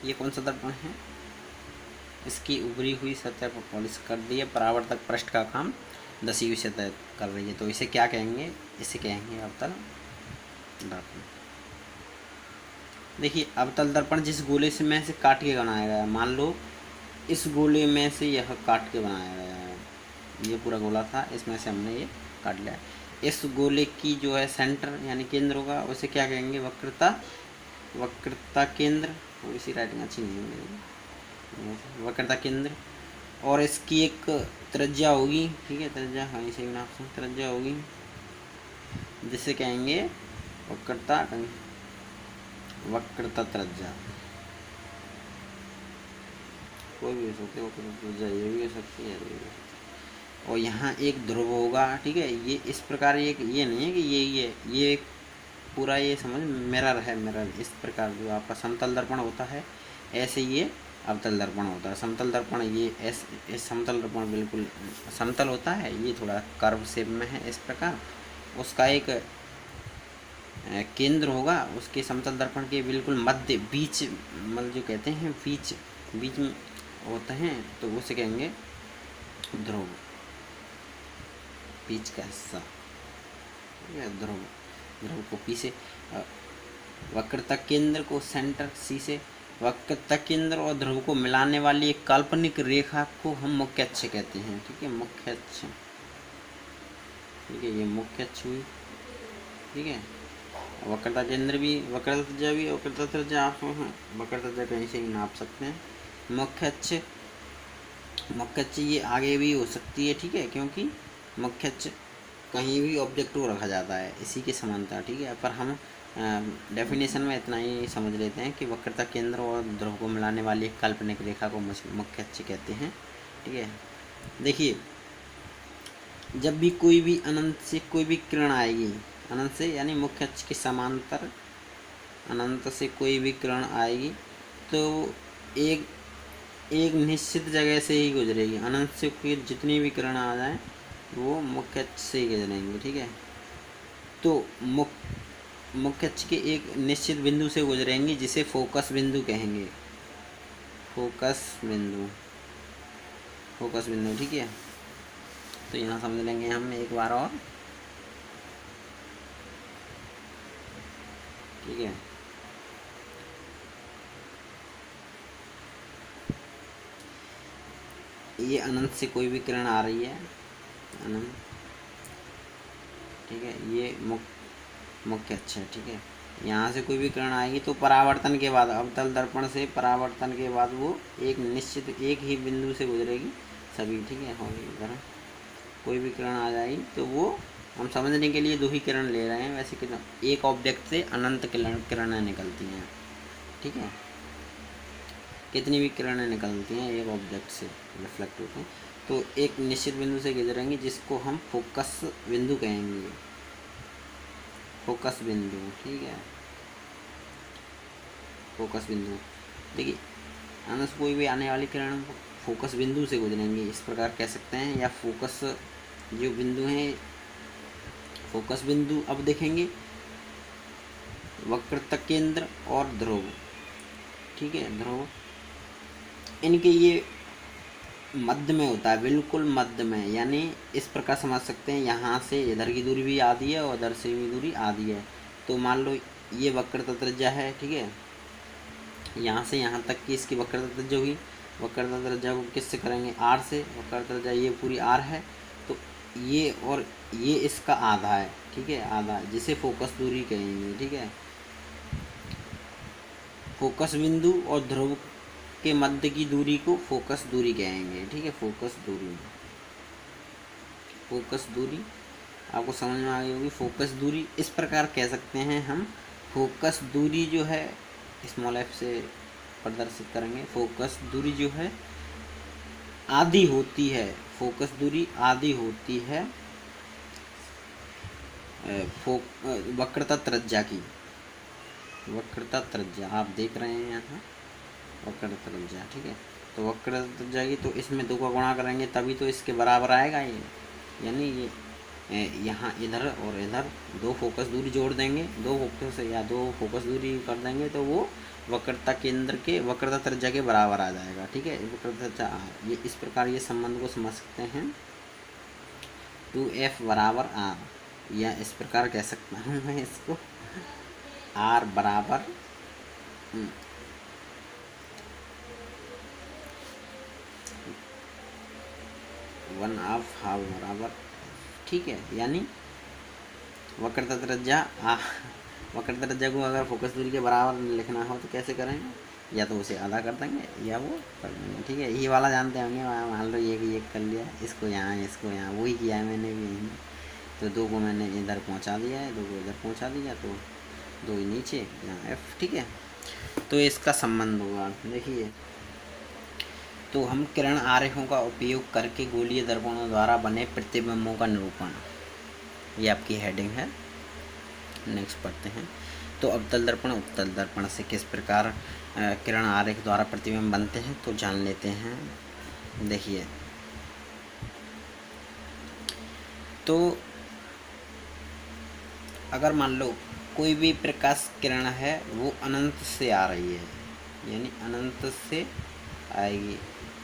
ये कौन सा दर्पण है, इसकी उभरी हुई सतह पर पॉलिश कर दी है, परावर्तक पृष्ठ का काम 10वीं सतह कर रही है, तो इसे क्या कहेंगे, इसे कहेंगे अवतल दर्पण। देखिए अवतल दर्पण जिस गोले से में से काट के बनाया गया है, मान लो इस गोले में से यह काट के बनाया गया है, ये पूरा गोला था, इसमें से हमने ये काट लिया। इस गोले की जो है सेंटर यानी केंद्र होगा, उसे क्या कहेंगे, वक्रता, वक्रता केंद्र। थोड़ी सी राइटिंग अच्छी नहीं है मेरी, वक्रता केंद्र। और इसकी एक त्रिज्या होगी, ठीक है, त्रिज्या कहीं से भी नाप सकते, त्रिज्या होगी जिसे कहेंगे वक्रता, वक्रता त्रिज्या, कोई भी हो सकती है, वक्रता त्रिज्या ये भी हो सकती है, ये भी हो सकती है। और यहाँ एक ध्रुव होगा, ठीक है, ये इस प्रकार, ये नहीं है कि ये पूरा ये समझ मिरर है, मिरर इस प्रकार जो आपका समतल दर्पण होता है ऐसे ये अवतल दर्पण होता है। समतल दर्पण ये इस समतल दर्पण बिल्कुल समतल होता है, ये थोड़ा कर्व शेप में है इस प्रकार, उसका एक केंद्र होगा, उसके समतल दर्पण के बिल्कुल मध्य बीच, मतलब जो कहते हैं बीच बीच में होते हैं, तो उसे कहेंगे ध्रुव, बीच का हिस्सा, ध्रुव, ध्रुव को पी से, वक्रता केंद्र को सेंटर सी से, वक्रता केंद्र और ध्रुव को मिलाने वाली एक काल्पनिक रेखा को हम मुख्य अक्ष कहते हैं, ठीक है, मुख्य अक्ष, ठीक है, ये मुख्य अक्ष हुई, ठीक है। वक्रता केंद्र भी, वक्रता त्रिज्या भी, वक्रता त्रिज्या आप वक्रता त्रिज्या कहीं से भी नाप सकते हैं। मुख्य अक्ष, मुख्य अक्ष ये आगे भी हो सकती है, ठीक है, क्योंकि मुख्य अक्ष कहीं भी ऑब्जेक्ट को रखा जाता है, इसी की समानता, ठीक है। पर हम डेफिनेशन में इतना ही समझ लेते हैं कि वक्रता केंद्र और ध्रुव को मिलाने वाली एक काल्पनिक रेखा को मुख्य अक्ष कहते हैं, ठीक है। देखिए जब भी कोई भी अनंत से कोई भी किरण आएगी, अनंत से यानी मुख्य अक्ष के समांतर अनंत से कोई भी किरण आएगी तो एक एक निश्चित जगह से ही गुजरेगी, अनंत से कोई जितनी भी किरण आ जाए वो मुख्य अक्ष से ही गुजरेंगे, ठीक है। तो मुख्य अक्ष के एक निश्चित बिंदु से गुजरेंगे जिसे फोकस बिंदु कहेंगे, फोकस बिंदु, फोकस बिंदु, ठीक है। तो यहाँ समझ लेंगे हम एक बार और, ठीक है। ये अनंत से कोई भी किरण आ रही है, अनंत, ठीक है, ये मुख्य अक्ष है, ठीक है। यहाँ से कोई भी किरण आएगी तो परावर्तन के बाद, अवतल दर्पण से परावर्तन के बाद वो एक निश्चित एक ही बिंदु से गुजरेगी सभी, ठीक है। होगी इधर कोई भी किरण आ जाएगी तो वो हम समझने के लिए दो ही किरण ले रहे हैं, वैसे किरण एक ऑब्जेक्ट से अनंत किरणें निकलती हैं, ठीक है, कितनी भी किरणें निकलती हैं एक ऑब्जेक्ट से रिफ्लेक्ट होते हैं, तो एक निश्चित बिंदु से गुजरेंगी जिसको हम फोकस बिंदु कहेंगे, फोकस बिंदु, ठीक है, फोकस बिंदु। देखिए अनंत कोई भी आने वाली किरण फोकस बिंदु से गुजरेंगे, इस प्रकार कह सकते हैं, या फोकस जो बिंदु हैं, फोकस बिंदु। अब देखेंगे वक्रता केंद्र और ध्रुव, ठीक है, ध्रुव, इनके ये मध्य में होता है, बिल्कुल मध्य में, यानी इस प्रकार समझ सकते हैं, यहाँ से इधर की दूरी भी आधी है और इधर से भी दूरी आधी है, तो मान लो ये वक्रता त्रिज्या है, ठीक है, यहाँ से यहाँ तक की इसकी वक्रता त्रिज्या हुई, वक्रता त्रिज्या को किससे करेंगे, आर से, वक्रता त्रिज्या ये पूरी आर है, तो ये और ये इसका आधा है, ठीक है, आधा, जिसे फोकस दूरी कहेंगे, ठीक है। फोकस बिंदु और ध्रुव के मध्य की दूरी को फोकस दूरी कहेंगे, ठीक है, फोकस दूरी, फोकस दूरी आपको समझ में आ गई होगी। फोकस दूरी इस प्रकार कह सकते हैं हम, फोकस दूरी जो है स्मॉल एफ से प्रदर्शित करेंगे, फोकस दूरी जो है आधी होती है, फोकस दूरी आधी होती है वक्रता त्रिज्या की, वक्रता त्रिज्या आप देख रहे हैं यहाँ, वक्रता त्रिज्या, ठीक है। तो वक्रता त्रिज्या की, तो इसमें दो का गुणा करेंगे तभी तो इसके बराबर आएगा ये, यानी ये यहाँ इधर और इधर दो फोकस दूरी जोड़ देंगे, दो फोकस दूरी कर देंगे तो वो वक्रता केंद्र के वक्रता त्रिज्या के बराबर आ जाएगा। ठीक है, वक्रता त्रिज्या ये इस प्रकार ये संबंध को समझ सकते हैं। 2F बराबर R, या इस प्रकार कह सकता हूँ मैं इसको, R बराबर 1/2 बराबर, ठीक है। यानी वक्रता त्रिज्या को अगर फोकस दूरी के बराबर लिखना हो तो कैसे करेंगे, या तो उसे आधा कर देंगे या वो कर देंगे। ठीक है, ये वाला जानते होंगे, मान लो ये कर लिया, इसको यहाँ वही किया है मैंने भी यहीं। तो 2 को मैंने इधर पहुँचा दिया है, 2 को इधर पहुँचा दिया, तो 2 नीचे यहाँ F। ठीक है, तो इसका संबंध होगा। देखिए, तो हम किरण आरेखों का उपयोग करके गोलीय दर्पणों द्वारा बने प्रतिबिंबों का निरूपण, ये आपकी हेडिंग है। नेक्स्ट पढ़ते हैं। तो अवतल दर्पण उत्तल दर्पण से किस प्रकार किरण आरेख द्वारा प्रतिबिंब बनते हैं तो जान लेते हैं। देखिए, तो अगर मान लो कोई भी प्रकाश किरण है वो अनंत से आ रही है, यानी अनंत से आएगी,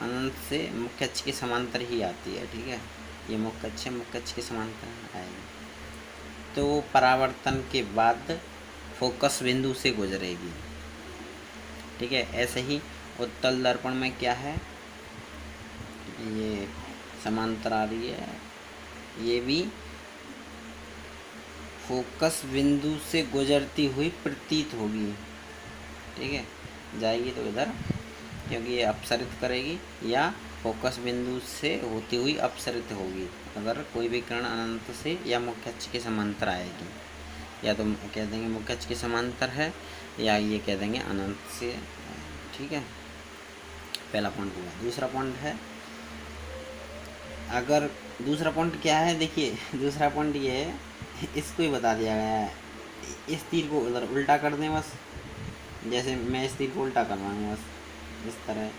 अनंत से मुख्य अक्ष के समांतर ही आती है। ठीक है, ये मुख्य अक्ष के समांतर आएगी, तो परावर्तन के बाद फोकस बिंदु से गुजरेगी। ठीक है, ऐसे ही उत्तल दर्पण में क्या है, ये समांतर आ रही है, ये भी फोकस बिंदु से गुजरती हुई प्रतीत होगी। ठीक है, जाएगी तो इधर, क्योंकि ये अपसरित करेगी, या फोकस बिंदु से होती हुई अपसरित होगी अगर कोई भी किरण अनंत से या मुख्य अक्ष के समांतर आएगी। या तो कह देंगे मुख्य अक्ष के समांतर है, या ये कह देंगे अनंत से। ठीक है, पहला पॉइंट हुआ। दूसरा पॉइंट है, अगर दूसरा पॉइंट क्या है, देखिए दूसरा पॉइंट ये है, इसको ही बता दिया गया है, इस तीर को उधर उल्टा कर दें बस, जैसे मैं इस तीर को उल्टा कर रहा हूँ बस इस तरह,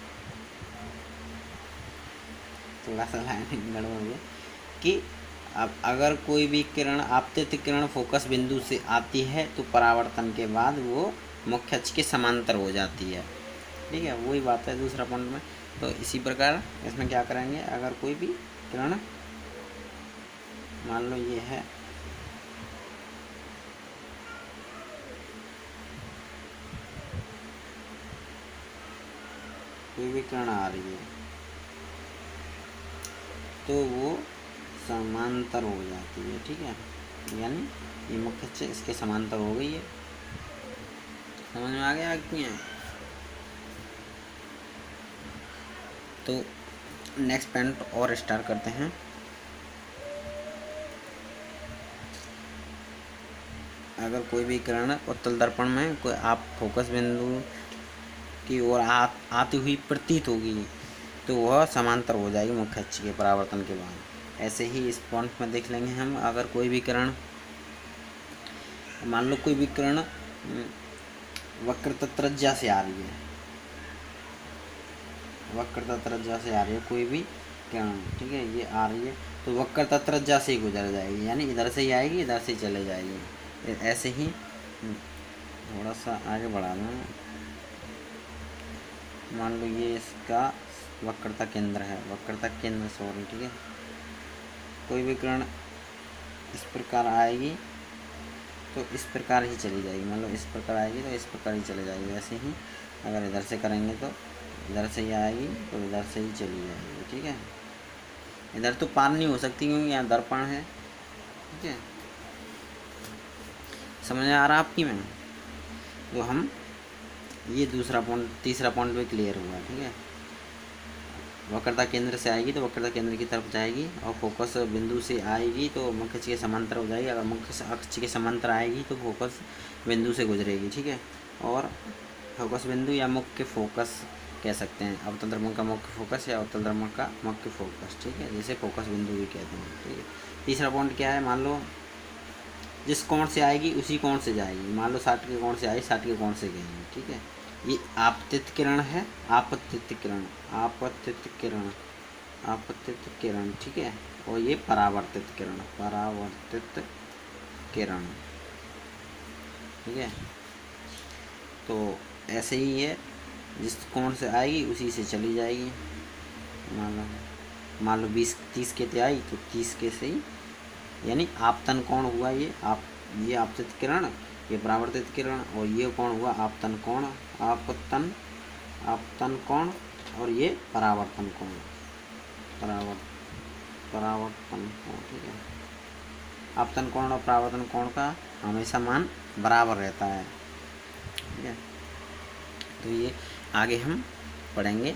थोड़ा सा लाइन गड़बड़ हो गया कि अब अगर कोई भी किरण आपतित किरण फोकस बिंदु से आती है तो परावर्तन के बाद वो मुख्य अक्ष के समांतर हो जाती है। ठीक है, वही बात है दूसरा पॉइंट में। तो इसी प्रकार इसमें क्या करेंगे, अगर कोई भी किरण मान लो ये है, कोई भी किरण आ रही है तो वो समांतर हो जाती है। ठीक है, यानी ये मुख्य अक्ष इसके समांतर हो गई है। समझ में आ गया क्यों है? तो नेक्स्ट पॉइंट और स्टार्ट करते हैं। अगर कोई भी किरण उत्तल दर्पण में कोई आप फोकस बिंदु की ओर आती हुई प्रतीत होगी तो वह समांतर हो जाएगी मुख्य अक्ष के परावर्तन के बाद। ऐसे ही इस पॉइंट में देख लेंगे हम, अगर कोई भी किरण मान लो कोई भी किरण वक्रता त्रिज्या से आ रही है, वक्रता त्रिज्या से आ रही है कोई भी किरण, ठीक है, ये आ रही है तो वक्रता त्रिज्या से ही गुजर जाएगी, यानी इधर से ही आएगी इधर से ही चले जाएगी। ऐसे ही थोड़ा सा आगे बढ़ा दें, मान लो ये इसका वक्रता केंद्र है, वक्रता केंद्र सॉरी, ठीक है, कोई भी किरण इस प्रकार आएगी तो इस प्रकार ही चली जाएगी, मान लो इस प्रकार आएगी तो इस प्रकार ही चली जाएगी। वैसे ही अगर इधर से करेंगे तो इधर से ही आएगी तो इधर से ही चली जाएगी। ठीक है, इधर तो पार नहीं हो सकती क्योंकि यहाँ दर्पण है। ठीक है, समझ में आ रहा आपकी में? तो हम ये दूसरा पॉइंट तीसरा पॉइंट भी क्लियर हुआ। ठीक है, वक्रता केंद्र से आएगी तो वक्रता केंद्र की तरफ जाएगी और फोकस बिंदु से आएगी तो मुख्य अक्ष के समांतर हो जाएगी। अगर मुख्य अक्ष के समांतर आएगी तो फोकस बिंदु से गुजरेगी। ठीक है, और फोकस बिंदु या मुख्य फोकस कह सकते हैं, अवतल दर्पण का मुख्य फोकस या अवतल दर्पण का मुख्य फोकस। ठीक है, जैसे फोकस बिंदु भी कहते हैं। ठीक है, तीसरा पॉइंट क्या है, मान लो जिस कोण से आएगी उसी कोण से जाएगी, मान लो 60 के कोण से आई 60 के कोण से गई। ठीक है, ये आपतित किरण है, आपतित किरण, आपतित किरण आपतित किरण, ठीक है। और ये परावर्तित किरण, परावर्तित किरण, ठीक है। तो ऐसे ही है, जिस कोण से आएगी उसी से चली जाएगी। मान लो 20-30 के ते आई तो 30 के से ही, यानी आपतन कोण हुआ ये आपतित किरण, ये परावर्तित किरण, और ये कोण हुआ आपतन कोण, आपतन कोण, और ये परावर्तन कोण, परावर्तन कोण, ठीक है। आपतन कोण और परावर्तन कोण का हमेशा मान बराबर रहता है, ठीक है। तो ये आगे हम पढ़ेंगे।